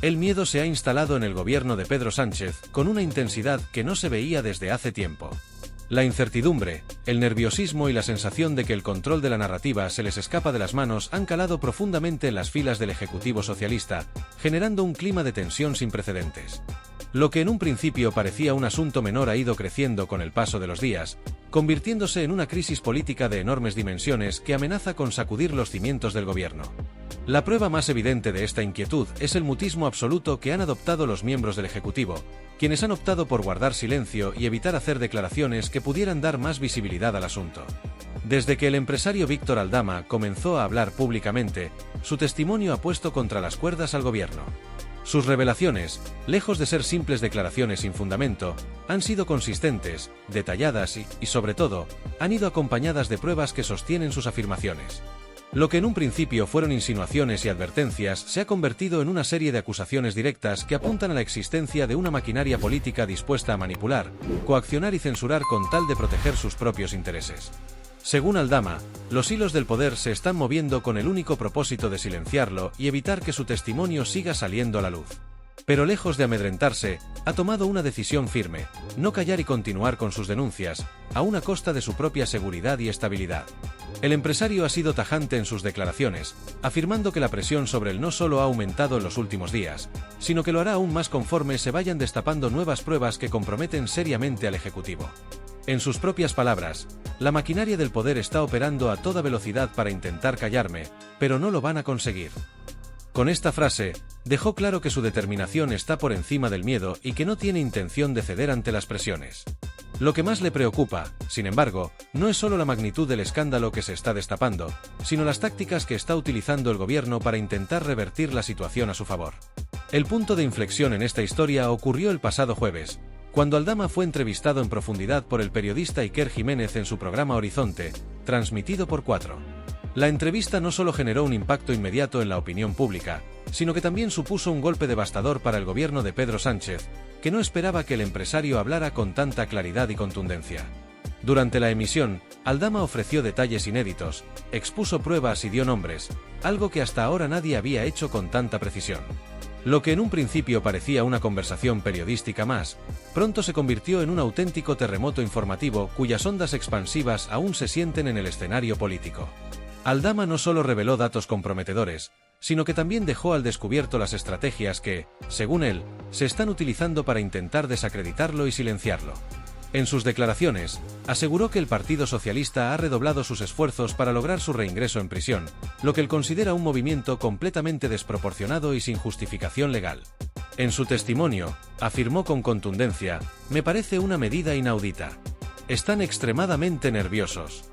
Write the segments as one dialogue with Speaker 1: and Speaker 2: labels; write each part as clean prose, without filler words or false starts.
Speaker 1: El miedo se ha instalado en el gobierno de Pedro Sánchez con una intensidad que no se veía desde hace tiempo. La incertidumbre, el nerviosismo y la sensación de que el control de la narrativa se les escapa de las manos han calado profundamente en las filas del Ejecutivo socialista, generando un clima de tensión sin precedentes. Lo que en un principio parecía un asunto menor ha ido creciendo con el paso de los días, convirtiéndose en una crisis política de enormes dimensiones que amenaza con sacudir los cimientos del gobierno. La prueba más evidente de esta inquietud es el mutismo absoluto que han adoptado los miembros del Ejecutivo, quienes han optado por guardar silencio y evitar hacer declaraciones que pudieran dar más visibilidad al asunto. Desde que el empresario Víctor Aldama comenzó a hablar públicamente, su testimonio ha puesto contra las cuerdas al gobierno. Sus revelaciones, lejos de ser simples declaraciones sin fundamento, han sido consistentes, detalladas y, sobre todo, han ido acompañadas de pruebas que sostienen sus afirmaciones. Lo que en un principio fueron insinuaciones y advertencias se ha convertido en una serie de acusaciones directas que apuntan a la existencia de una maquinaria política dispuesta a manipular, coaccionar y censurar con tal de proteger sus propios intereses. Según Aldama, los hilos del poder se están moviendo con el único propósito de silenciarlo y evitar que su testimonio siga saliendo a la luz. Pero lejos de amedrentarse, ha tomado una decisión firme: no callar y continuar con sus denuncias, aun a costa de su propia seguridad y estabilidad. El empresario ha sido tajante en sus declaraciones, afirmando que la presión sobre él no solo ha aumentado en los últimos días, sino que lo hará aún más conforme se vayan destapando nuevas pruebas que comprometen seriamente al Ejecutivo. En sus propias palabras, la maquinaria del poder está operando a toda velocidad para intentar callarme, pero no lo van a conseguir. Con esta frase, dejó claro que su determinación está por encima del miedo y que no tiene intención de ceder ante las presiones. Lo que más le preocupa, sin embargo, no es solo la magnitud del escándalo que se está destapando, sino las tácticas que está utilizando el gobierno para intentar revertir la situación a su favor. El punto de inflexión en esta historia ocurrió el pasado jueves, cuando Aldama fue entrevistado en profundidad por el periodista Iker Jiménez en su programa Horizonte, transmitido por 4. La entrevista no solo generó un impacto inmediato en la opinión pública, sino que también supuso un golpe devastador para el gobierno de Pedro Sánchez, que no esperaba que el empresario hablara con tanta claridad y contundencia. Durante la emisión, Aldama ofreció detalles inéditos, expuso pruebas y dio nombres, algo que hasta ahora nadie había hecho con tanta precisión. Lo que en un principio parecía una conversación periodística más, pronto se convirtió en un auténtico terremoto informativo cuyas ondas expansivas aún se sienten en el escenario político. Aldama no solo reveló datos comprometedores, sino que también dejó al descubierto las estrategias que, según él, se están utilizando para intentar desacreditarlo y silenciarlo. En sus declaraciones, aseguró que el Partido Socialista ha redoblado sus esfuerzos para lograr su reingreso en prisión, lo que él considera un movimiento completamente desproporcionado y sin justificación legal. En su testimonio, afirmó con contundencia: «Me parece una medida inaudita. Están extremadamente nerviosos».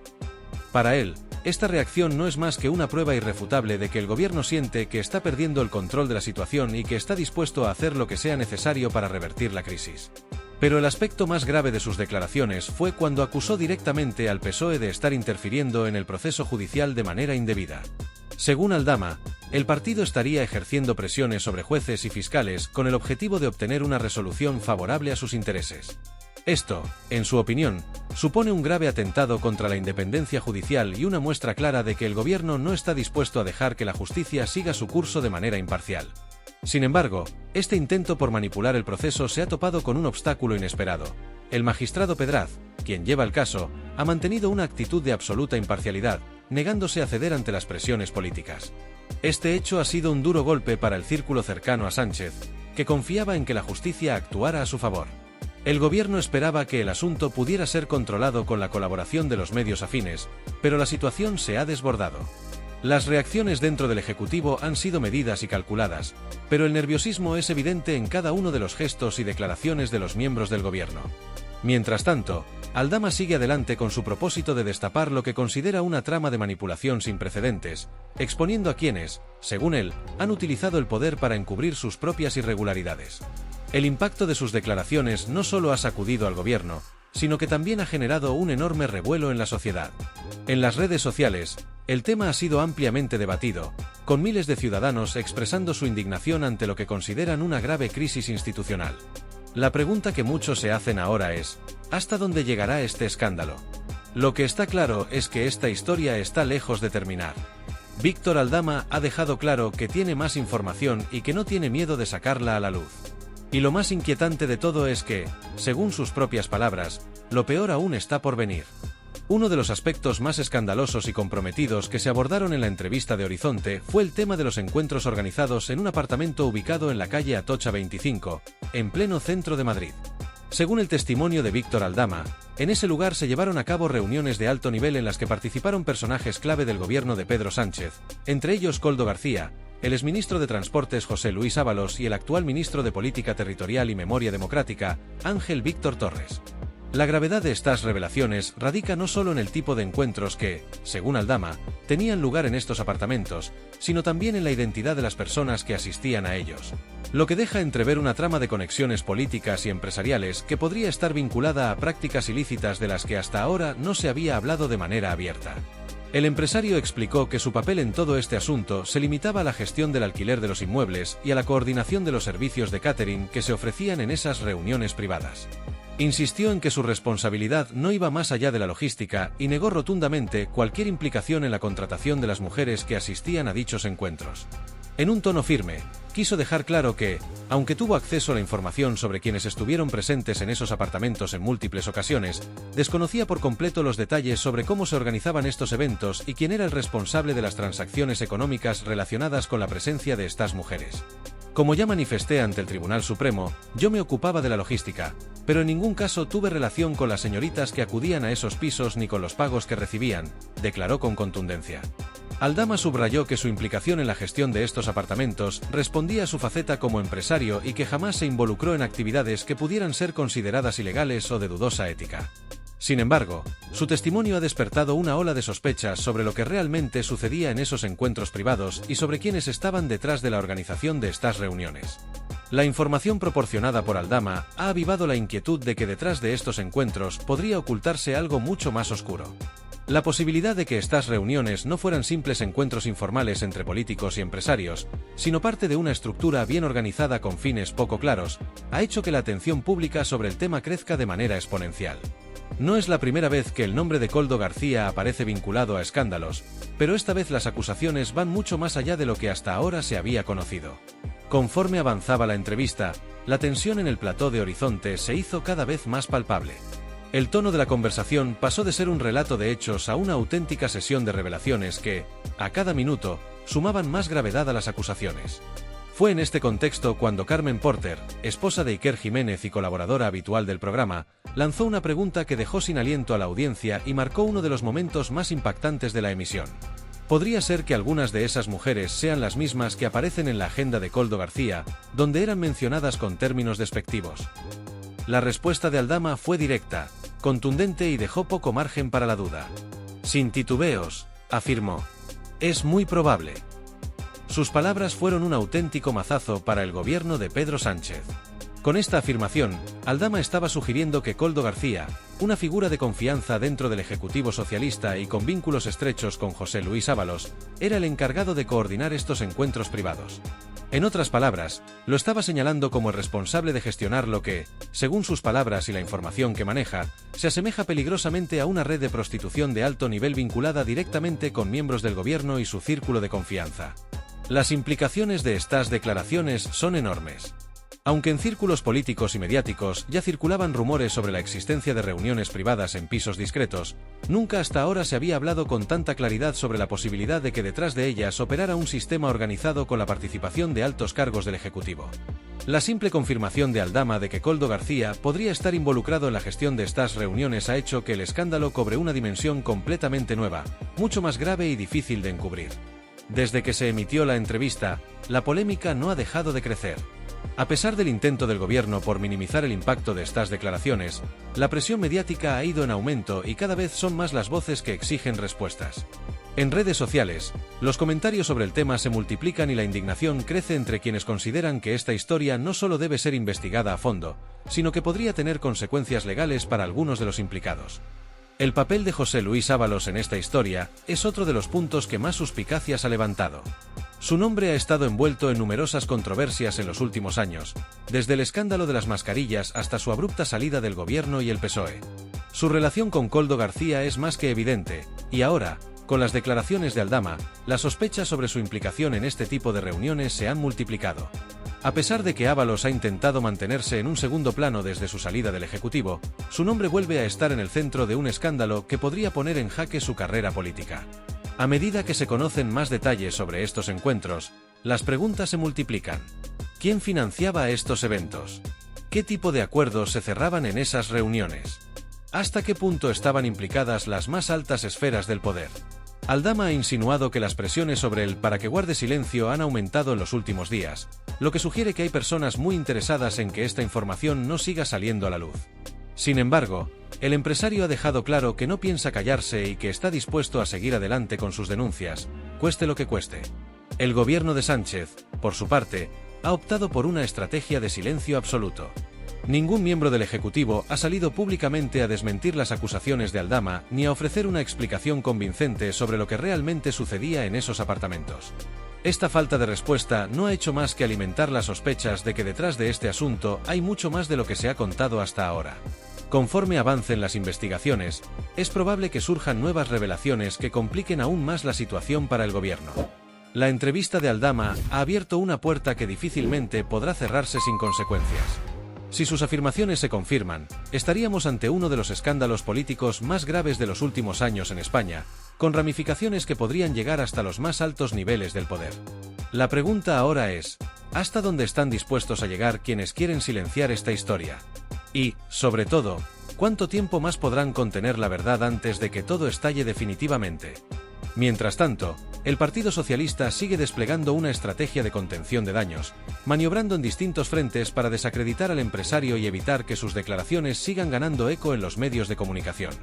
Speaker 1: Para él, esta reacción no es más que una prueba irrefutable de que el gobierno siente que está perdiendo el control de la situación y que está dispuesto a hacer lo que sea necesario para revertir la crisis. Pero el aspecto más grave de sus declaraciones fue cuando acusó directamente al PSOE de estar interfiriendo en el proceso judicial de manera indebida. Según Aldama, el partido estaría ejerciendo presiones sobre jueces y fiscales con el objetivo de obtener una resolución favorable a sus intereses. Esto, en su opinión, supone un grave atentado contra la independencia judicial y una muestra clara de que el gobierno no está dispuesto a dejar que la justicia siga su curso de manera imparcial. Sin embargo, este intento por manipular el proceso se ha topado con un obstáculo inesperado. El magistrado Pedraz, quien lleva el caso, ha mantenido una actitud de absoluta imparcialidad, negándose a ceder ante las presiones políticas. Este hecho ha sido un duro golpe para el círculo cercano a Sánchez, que confiaba en que la justicia actuara a su favor. El gobierno esperaba que el asunto pudiera ser controlado con la colaboración de los medios afines, pero la situación se ha desbordado. Las reacciones dentro del Ejecutivo han sido medidas y calculadas, pero el nerviosismo es evidente en cada uno de los gestos y declaraciones de los miembros del gobierno. Mientras tanto, Aldama sigue adelante con su propósito de destapar lo que considera una trama de manipulación sin precedentes, exponiendo a quienes, según él, han utilizado el poder para encubrir sus propias irregularidades. El impacto de sus declaraciones no solo ha sacudido al gobierno, sino que también ha generado un enorme revuelo en la sociedad. En las redes sociales, el tema ha sido ampliamente debatido, con miles de ciudadanos expresando su indignación ante lo que consideran una grave crisis institucional. La pregunta que muchos se hacen ahora es: ¿hasta dónde llegará este escándalo? Lo que está claro es que esta historia está lejos de terminar. Víctor Aldama ha dejado claro que tiene más información y que no tiene miedo de sacarla a la luz. Y lo más inquietante de todo es que, según sus propias palabras, lo peor aún está por venir. Uno de los aspectos más escandalosos y comprometidos que se abordaron en la entrevista de Horizonte fue el tema de los encuentros organizados en un apartamento ubicado en la calle Atocha 25, en pleno centro de Madrid. Según el testimonio de Víctor Aldama, en ese lugar se llevaron a cabo reuniones de alto nivel en las que participaron personajes clave del gobierno de Pedro Sánchez, entre ellos Koldo García, el exministro de Transportes José Luis Ábalos y el actual ministro de Política Territorial y Memoria Democrática, Ángel Víctor Torres. La gravedad de estas revelaciones radica no solo en el tipo de encuentros que, según Aldama, tenían lugar en estos apartamentos, sino también en la identidad de las personas que asistían a ellos, lo que deja entrever una trama de conexiones políticas y empresariales que podría estar vinculada a prácticas ilícitas de las que hasta ahora no se había hablado de manera abierta. El empresario explicó que su papel en todo este asunto se limitaba a la gestión del alquiler de los inmuebles y a la coordinación de los servicios de catering que se ofrecían en esas reuniones privadas. Insistió en que su responsabilidad no iba más allá de la logística y negó rotundamente cualquier implicación en la contratación de las mujeres que asistían a dichos encuentros. En un tono firme, quiso dejar claro que, aunque tuvo acceso a la información sobre quienes estuvieron presentes en esos apartamentos en múltiples ocasiones, desconocía por completo los detalles sobre cómo se organizaban estos eventos y quién era el responsable de las transacciones económicas relacionadas con la presencia de estas mujeres. Como ya manifesté ante el Tribunal Supremo, yo me ocupaba de la logística, pero en ningún caso tuve relación con las señoritas que acudían a esos pisos ni con los pagos que recibían, declaró con contundencia. Aldama subrayó que su implicación en la gestión de estos apartamentos respondía a su faceta como empresario y que jamás se involucró en actividades que pudieran ser consideradas ilegales o de dudosa ética. Sin embargo, su testimonio ha despertado una ola de sospechas sobre lo que realmente sucedía en esos encuentros privados y sobre quienes estaban detrás de la organización de estas reuniones. La información proporcionada por Aldama ha avivado la inquietud de que detrás de estos encuentros podría ocultarse algo mucho más oscuro. La posibilidad de que estas reuniones no fueran simples encuentros informales entre políticos y empresarios, sino parte de una estructura bien organizada con fines poco claros, ha hecho que la atención pública sobre el tema crezca de manera exponencial. No es la primera vez que el nombre de Koldo García aparece vinculado a escándalos, pero esta vez las acusaciones van mucho más allá de lo que hasta ahora se había conocido. Conforme avanzaba la entrevista, la tensión en el plató de Horizonte se hizo cada vez más palpable. El tono de la conversación pasó de ser un relato de hechos a una auténtica sesión de revelaciones que, a cada minuto, sumaban más gravedad a las acusaciones. Fue en este contexto cuando Carmen Porter, esposa de Iker Jiménez y colaboradora habitual del programa, lanzó una pregunta que dejó sin aliento a la audiencia y marcó uno de los momentos más impactantes de la emisión. ¿Podría ser que algunas de esas mujeres sean las mismas que aparecen en la agenda de Koldo García, donde eran mencionadas con términos despectivos? La respuesta de Aldama fue directa, contundente y dejó poco margen para la duda. Sin titubeos, afirmó: es muy probable. Sus palabras fueron un auténtico mazazo para el gobierno de Pedro Sánchez. Con esta afirmación, Aldama estaba sugiriendo que Koldo García, una figura de confianza dentro del Ejecutivo socialista y con vínculos estrechos con José Luis Ábalos, era el encargado de coordinar estos encuentros privados. En otras palabras, lo estaba señalando como el responsable de gestionar lo que, según sus palabras y la información que maneja, se asemeja peligrosamente a una red de prostitución de alto nivel vinculada directamente con miembros del gobierno y su círculo de confianza. Las implicaciones de estas declaraciones son enormes. Aunque en círculos políticos y mediáticos ya circulaban rumores sobre la existencia de reuniones privadas en pisos discretos, nunca hasta ahora se había hablado con tanta claridad sobre la posibilidad de que detrás de ellas operara un sistema organizado con la participación de altos cargos del Ejecutivo. La simple confirmación de Aldama de que Koldo García podría estar involucrado en la gestión de estas reuniones ha hecho que el escándalo cobre una dimensión completamente nueva, mucho más grave y difícil de encubrir. Desde que se emitió la entrevista, la polémica no ha dejado de crecer. A pesar del intento del gobierno por minimizar el impacto de estas declaraciones, la presión mediática ha ido en aumento y cada vez son más las voces que exigen respuestas. En redes sociales, los comentarios sobre el tema se multiplican y la indignación crece entre quienes consideran que esta historia no solo debe ser investigada a fondo, sino que podría tener consecuencias legales para algunos de los implicados. El papel de José Luis Ábalos en esta historia es otro de los puntos que más suspicacias ha levantado. Su nombre ha estado envuelto en numerosas controversias en los últimos años, desde el escándalo de las mascarillas hasta su abrupta salida del gobierno y el PSOE. Su relación con Koldo García es más que evidente, y ahora, Con las declaraciones de Aldama, las sospechas sobre su implicación en este tipo de reuniones se han multiplicado. A pesar de que Ábalos ha intentado mantenerse en un segundo plano desde su salida del Ejecutivo, su nombre vuelve a estar en el centro de un escándalo que podría poner en jaque su carrera política. A medida que se conocen más detalles sobre estos encuentros, las preguntas se multiplican. ¿Quién financiaba estos eventos? ¿Qué tipo de acuerdos se cerraban en esas reuniones? ¿Hasta qué punto estaban implicadas las más altas esferas del poder? Aldama ha insinuado que las presiones sobre él para que guarde silencio han aumentado en los últimos días, lo que sugiere que hay personas muy interesadas en que esta información no siga saliendo a la luz. Sin embargo, el empresario ha dejado claro que no piensa callarse y que está dispuesto a seguir adelante con sus denuncias, cueste lo que cueste. El gobierno de Sánchez, por su parte, ha optado por una estrategia de silencio absoluto. Ningún miembro del Ejecutivo ha salido públicamente a desmentir las acusaciones de Aldama ni a ofrecer una explicación convincente sobre lo que realmente sucedía en esos apartamentos. Esta falta de respuesta no ha hecho más que alimentar las sospechas de que detrás de este asunto hay mucho más de lo que se ha contado hasta ahora. Conforme avancen las investigaciones, es probable que surjan nuevas revelaciones que compliquen aún más la situación para el gobierno. La entrevista de Aldama ha abierto una puerta que difícilmente podrá cerrarse sin consecuencias. Si sus afirmaciones se confirman, estaríamos ante uno de los escándalos políticos más graves de los últimos años en España, con ramificaciones que podrían llegar hasta los más altos niveles del poder. La pregunta ahora es, ¿hasta dónde están dispuestos a llegar quienes quieren silenciar esta historia? Y, sobre todo, ¿cuánto tiempo más podrán contener la verdad antes de que todo estalle definitivamente? Mientras tanto, el Partido Socialista sigue desplegando una estrategia de contención de daños, maniobrando en distintos frentes para desacreditar al empresario y evitar que sus declaraciones sigan ganando eco en los medios de comunicación.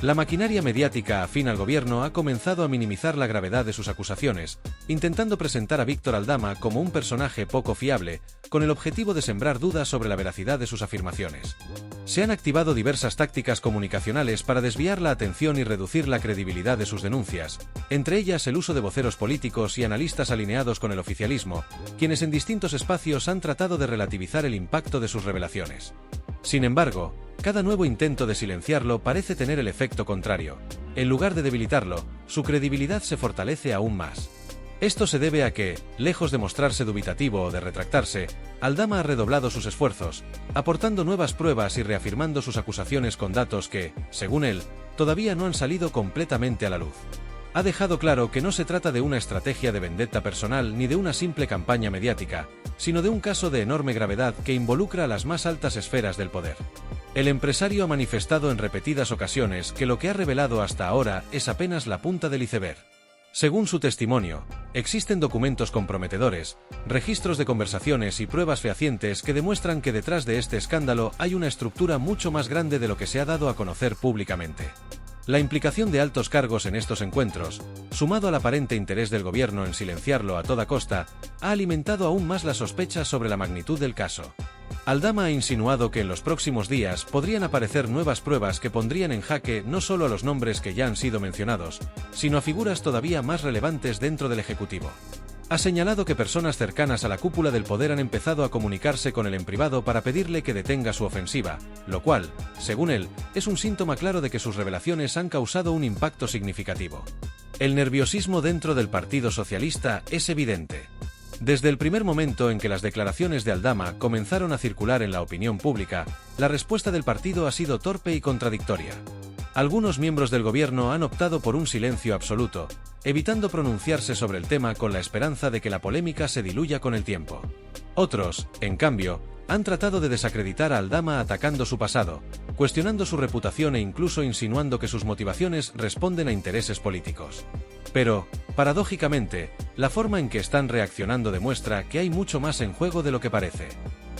Speaker 1: La maquinaria mediática afín al gobierno ha comenzado a minimizar la gravedad de sus acusaciones, intentando presentar a Víctor Aldama como un personaje poco fiable, con el objetivo de sembrar dudas sobre la veracidad de sus afirmaciones. Se han activado diversas tácticas comunicacionales para desviar la atención y reducir la credibilidad de sus denuncias, entre ellas el uso de voceros políticos y analistas alineados con el oficialismo, quienes en distintos espacios han tratado de relativizar el impacto de sus revelaciones. Sin embargo, cada nuevo intento de silenciarlo parece tener el efecto contrario. En lugar de debilitarlo, su credibilidad se fortalece aún más. Esto se debe a que, lejos de mostrarse dubitativo o de retractarse, Aldama ha redoblado sus esfuerzos, aportando nuevas pruebas y reafirmando sus acusaciones con datos que, según él, todavía no han salido completamente a la luz. Ha dejado claro que no se trata de una estrategia de vendetta personal ni de una simple campaña mediática, sino de un caso de enorme gravedad que involucra a las más altas esferas del poder. El empresario ha manifestado en repetidas ocasiones que lo que ha revelado hasta ahora es apenas la punta del iceberg. Según su testimonio, existen documentos comprometedores, registros de conversaciones y pruebas fehacientes que demuestran que detrás de este escándalo hay una estructura mucho más grande de lo que se ha dado a conocer públicamente. La implicación de altos cargos en estos encuentros, sumado al aparente interés del gobierno en silenciarlo a toda costa, ha alimentado aún más las sospechas sobre la magnitud del caso. Aldama ha insinuado que en los próximos días podrían aparecer nuevas pruebas que pondrían en jaque no solo a los nombres que ya han sido mencionados, sino a figuras todavía más relevantes dentro del Ejecutivo. Ha señalado que personas cercanas a la cúpula del poder han empezado a comunicarse con él en privado para pedirle que detenga su ofensiva, lo cual, según él, es un síntoma claro de que sus revelaciones han causado un impacto significativo. El nerviosismo dentro del Partido Socialista es evidente. Desde el primer momento en que las declaraciones de Aldama comenzaron a circular en la opinión pública, la respuesta del partido ha sido torpe y contradictoria. Algunos miembros del gobierno han optado por un silencio absoluto, evitando pronunciarse sobre el tema con la esperanza de que la polémica se diluya con el tiempo. Otros, en cambio, han tratado de desacreditar a Aldama atacando su pasado, cuestionando su reputación e incluso insinuando que sus motivaciones responden a intereses políticos. Pero, paradójicamente, la forma en que están reaccionando demuestra que hay mucho más en juego de lo que parece.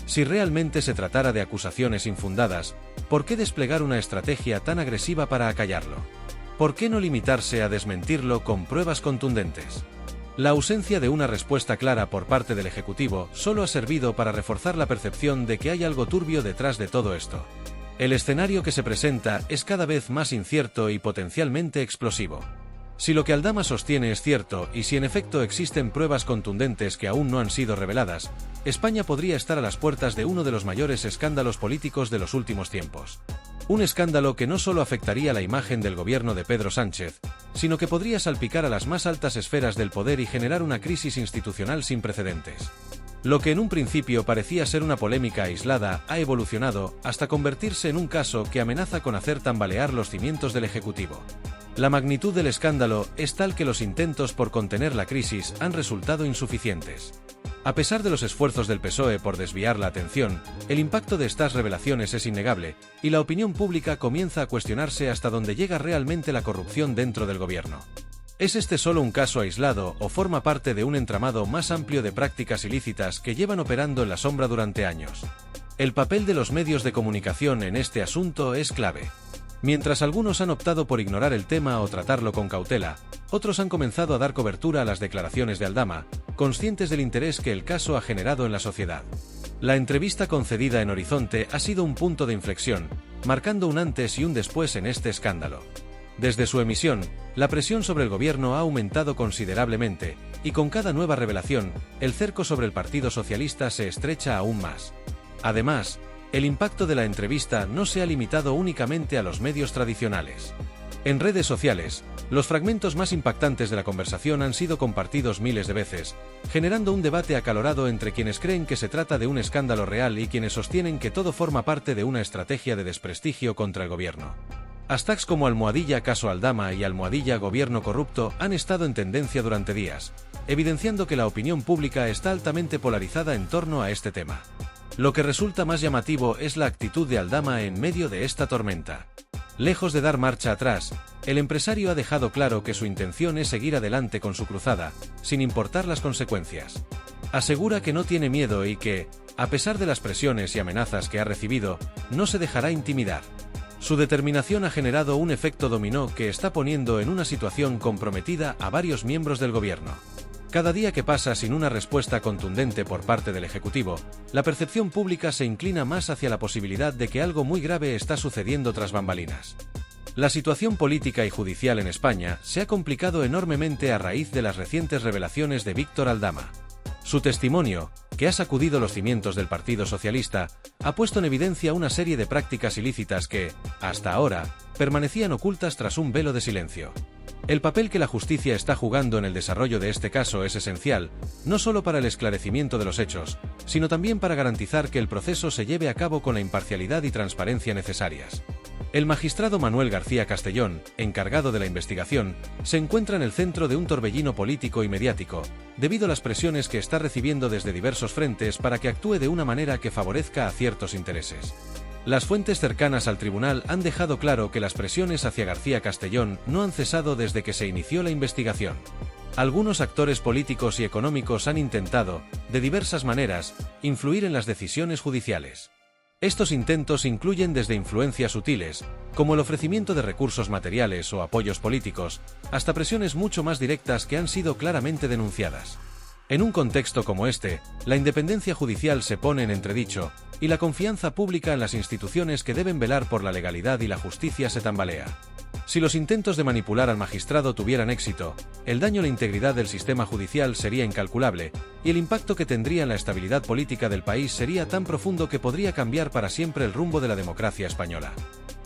Speaker 1: Si realmente se tratara de acusaciones infundadas, ¿por qué desplegar una estrategia tan agresiva para acallarlo? ¿Por qué no limitarse a desmentirlo con pruebas contundentes? La ausencia de una respuesta clara por parte del Ejecutivo solo ha servido para reforzar la percepción de que hay algo turbio detrás de todo esto. El escenario que se presenta es cada vez más incierto y potencialmente explosivo. Si lo que Aldama sostiene es cierto y si en efecto existen pruebas contundentes que aún no han sido reveladas, España podría estar a las puertas de uno de los mayores escándalos políticos de los últimos tiempos. Un escándalo que no solo afectaría la imagen del gobierno de Pedro Sánchez, sino que podría salpicar a las más altas esferas del poder y generar una crisis institucional sin precedentes. Lo que en un principio parecía ser una polémica aislada ha evolucionado hasta convertirse en un caso que amenaza con hacer tambalear los cimientos del Ejecutivo. La magnitud del escándalo es tal que los intentos por contener la crisis han resultado insuficientes. A pesar de los esfuerzos del PSOE por desviar la atención, el impacto de estas revelaciones es innegable, y la opinión pública comienza a cuestionarse hasta dónde llega realmente la corrupción dentro del gobierno. ¿Es este solo un caso aislado o forma parte de un entramado más amplio de prácticas ilícitas que llevan operando en la sombra durante años? El papel de los medios de comunicación en este asunto es clave. Mientras algunos han optado por ignorar el tema o tratarlo con cautela, otros han comenzado a dar cobertura a las declaraciones de Aldama, conscientes del interés que el caso ha generado en la sociedad. La entrevista concedida en Horizonte ha sido un punto de inflexión, marcando un antes y un después en este escándalo. Desde su emisión, la presión sobre el gobierno ha aumentado considerablemente, y con cada nueva revelación, el cerco sobre el Partido Socialista se estrecha aún más. Además, el impacto de la entrevista no se ha limitado únicamente a los medios tradicionales. En redes sociales, los fragmentos más impactantes de la conversación han sido compartidos miles de veces, generando un debate acalorado entre quienes creen que se trata de un escándalo real y quienes sostienen que todo forma parte de una estrategia de desprestigio contra el gobierno. Hashtags como #caso Aldama y #gobierno corrupto han estado en tendencia durante días, evidenciando que la opinión pública está altamente polarizada en torno a este tema. Lo que resulta más llamativo es la actitud de Aldama en medio de esta tormenta. Lejos de dar marcha atrás, el empresario ha dejado claro que su intención es seguir adelante con su cruzada, sin importar las consecuencias. Asegura que no tiene miedo y que, a pesar de las presiones y amenazas que ha recibido, no se dejará intimidar. Su determinación ha generado un efecto dominó que está poniendo en una situación comprometida a varios miembros del gobierno. Cada día que pasa sin una respuesta contundente por parte del Ejecutivo, la percepción pública se inclina más hacia la posibilidad de que algo muy grave está sucediendo tras bambalinas. La situación política y judicial en España se ha complicado enormemente a raíz de las recientes revelaciones de Víctor Aldama. Su testimonio, que ha sacudido los cimientos del Partido Socialista, ha puesto en evidencia una serie de prácticas ilícitas que, hasta ahora, permanecían ocultas tras un velo de silencio. El papel que la justicia está jugando en el desarrollo de este caso es esencial, no solo para el esclarecimiento de los hechos, sino también para garantizar que el proceso se lleve a cabo con la imparcialidad y transparencia necesarias. El magistrado Manuel García Castellón, encargado de la investigación, se encuentra en el centro de un torbellino político y mediático, debido a las presiones que está recibiendo desde diversos frentes para que actúe de una manera que favorezca a ciertos intereses. Las fuentes cercanas al tribunal han dejado claro que las presiones hacia García Castellón no han cesado desde que se inició la investigación. Algunos actores políticos y económicos han intentado, de diversas maneras, influir en las decisiones judiciales. Estos intentos incluyen desde influencias sutiles, como el ofrecimiento de recursos materiales o apoyos políticos, hasta presiones mucho más directas que han sido claramente denunciadas. En un contexto como este, la independencia judicial se pone en entredicho, y la confianza pública en las instituciones que deben velar por la legalidad y la justicia se tambalea. Si los intentos de manipular al magistrado tuvieran éxito, el daño a la integridad del sistema judicial sería incalculable, y el impacto que tendría en la estabilidad política del país sería tan profundo que podría cambiar para siempre el rumbo de la democracia española.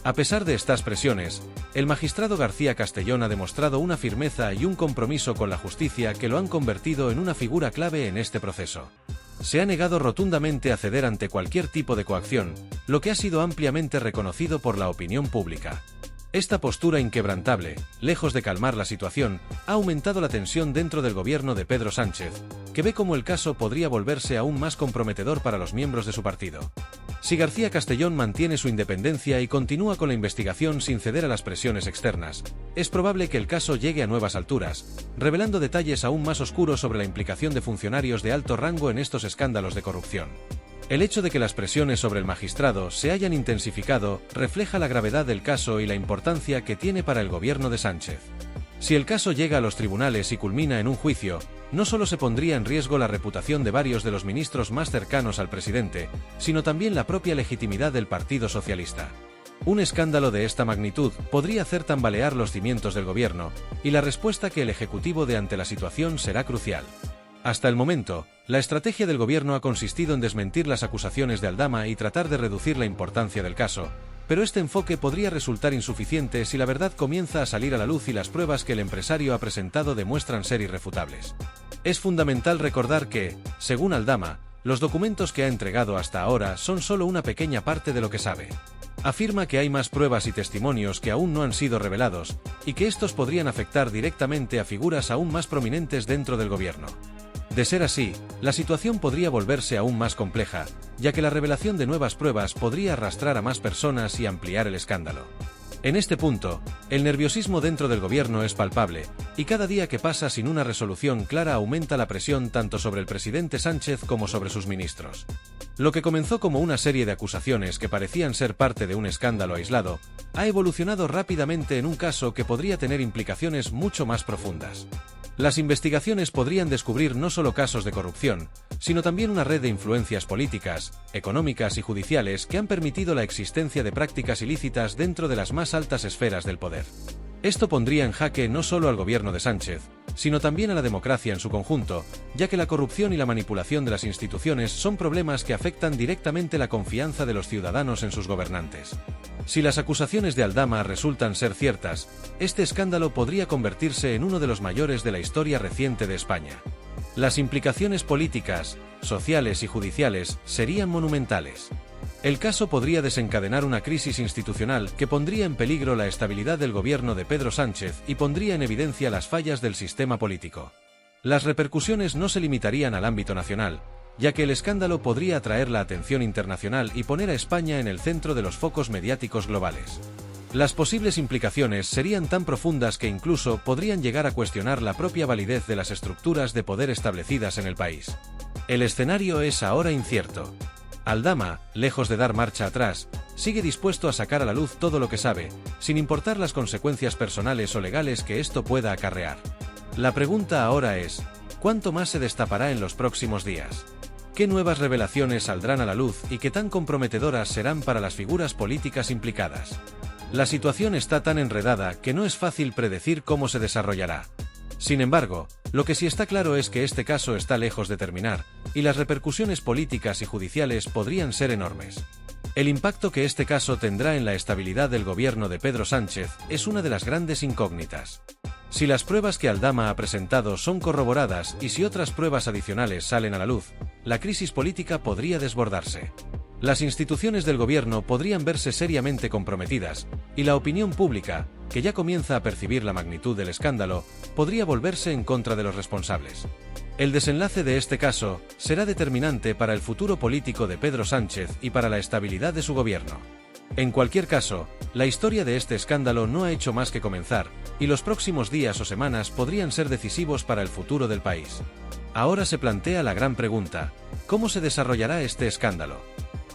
Speaker 1: A pesar de estas presiones, el magistrado García Castellón ha demostrado una firmeza y un compromiso con la justicia que lo han convertido en una figura clave en este proceso. Se ha negado rotundamente a ceder ante cualquier tipo de coacción, lo que ha sido ampliamente reconocido por la opinión pública. Esta postura inquebrantable, lejos de calmar la situación, ha aumentado la tensión dentro del gobierno de Pedro Sánchez, que ve cómo el caso podría volverse aún más comprometedor para los miembros de su partido. Si García Castellón mantiene su independencia y continúa con la investigación sin ceder a las presiones externas, es probable que el caso llegue a nuevas alturas, revelando detalles aún más oscuros sobre la implicación de funcionarios de alto rango en estos escándalos de corrupción. El hecho de que las presiones sobre el magistrado se hayan intensificado refleja la gravedad del caso y la importancia que tiene para el gobierno de Sánchez. Si el caso llega a los tribunales y culmina en un juicio, no solo se pondría en riesgo la reputación de varios de los ministros más cercanos al presidente, sino también la propia legitimidad del Partido Socialista. Un escándalo de esta magnitud podría hacer tambalear los cimientos del gobierno, y la respuesta que el Ejecutivo dé ante la situación será crucial. Hasta el momento, la estrategia del gobierno ha consistido en desmentir las acusaciones de Aldama y tratar de reducir la importancia del caso, Pero este enfoque podría resultar insuficiente si la verdad comienza a salir a la luz y las pruebas que el empresario ha presentado demuestran ser irrefutables. Es fundamental recordar que, según Aldama, los documentos que ha entregado hasta ahora son solo una pequeña parte de lo que sabe. Afirma que hay más pruebas y testimonios que aún no han sido revelados, y que estos podrían afectar directamente a figuras aún más prominentes dentro del gobierno. De ser así, la situación podría volverse aún más compleja, ya que la revelación de nuevas pruebas podría arrastrar a más personas y ampliar el escándalo. En este punto, el nerviosismo dentro del gobierno es palpable, y cada día que pasa sin una resolución clara aumenta la presión tanto sobre el presidente Sánchez como sobre sus ministros. Lo que comenzó como una serie de acusaciones que parecían ser parte de un escándalo aislado, ha evolucionado rápidamente en un caso que podría tener implicaciones mucho más profundas. Las investigaciones podrían descubrir no solo casos de corrupción, sino también una red de influencias políticas, económicas y judiciales que han permitido la existencia de prácticas ilícitas dentro de las más altas esferas del poder. Esto pondría en jaque no solo al gobierno de Sánchez, sino también a la democracia en su conjunto, ya que la corrupción y la manipulación de las instituciones son problemas que afectan directamente la confianza de los ciudadanos en sus gobernantes. Si las acusaciones de Aldama resultan ser ciertas, este escándalo podría convertirse en uno de los mayores de la historia reciente de España. Las implicaciones políticas, sociales y judiciales serían monumentales. El caso podría desencadenar una crisis institucional que pondría en peligro la estabilidad del gobierno de Pedro Sánchez y pondría en evidencia las fallas del sistema político. Las repercusiones no se limitarían al ámbito nacional, ya que el escándalo podría atraer la atención internacional y poner a España en el centro de los focos mediáticos globales. Las posibles implicaciones serían tan profundas que incluso podrían llegar a cuestionar la propia validez de las estructuras de poder establecidas en el país. El escenario es ahora incierto. Aldama, lejos de dar marcha atrás, sigue dispuesto a sacar a la luz todo lo que sabe, sin importar las consecuencias personales o legales que esto pueda acarrear. La pregunta ahora es, ¿cuánto más se destapará en los próximos días? ¿Qué nuevas revelaciones saldrán a la luz y qué tan comprometedoras serán para las figuras políticas implicadas? La situación está tan enredada que no es fácil predecir cómo se desarrollará. Sin embargo, lo que sí está claro es que este caso está lejos de terminar, y las repercusiones políticas y judiciales podrían ser enormes. El impacto que este caso tendrá en la estabilidad del gobierno de Pedro Sánchez es una de las grandes incógnitas. Si las pruebas que Aldama ha presentado son corroboradas y si otras pruebas adicionales salen a la luz, la crisis política podría desbordarse. Las instituciones del gobierno podrían verse seriamente comprometidas, y la opinión pública, que ya comienza a percibir la magnitud del escándalo, podría volverse en contra de los responsables. El desenlace de este caso será determinante para el futuro político de Pedro Sánchez y para la estabilidad de su gobierno. En cualquier caso, la historia de este escándalo no ha hecho más que comenzar, y los próximos días o semanas podrían ser decisivos para el futuro del país. Ahora se plantea la gran pregunta: ¿cómo se desarrollará este escándalo?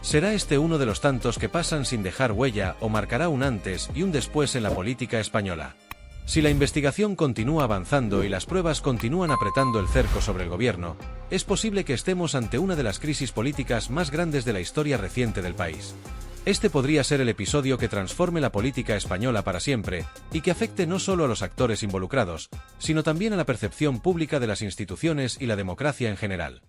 Speaker 1: ¿Será este uno de los tantos que pasan sin dejar huella o marcará un antes y un después en la política española? Si la investigación continúa avanzando y las pruebas continúan apretando el cerco sobre el gobierno, es posible que estemos ante una de las crisis políticas más grandes de la historia reciente del país. Este podría ser el episodio que transforme la política española para siempre y que afecte no solo a los actores involucrados, sino también a la percepción pública de las instituciones y la democracia en general.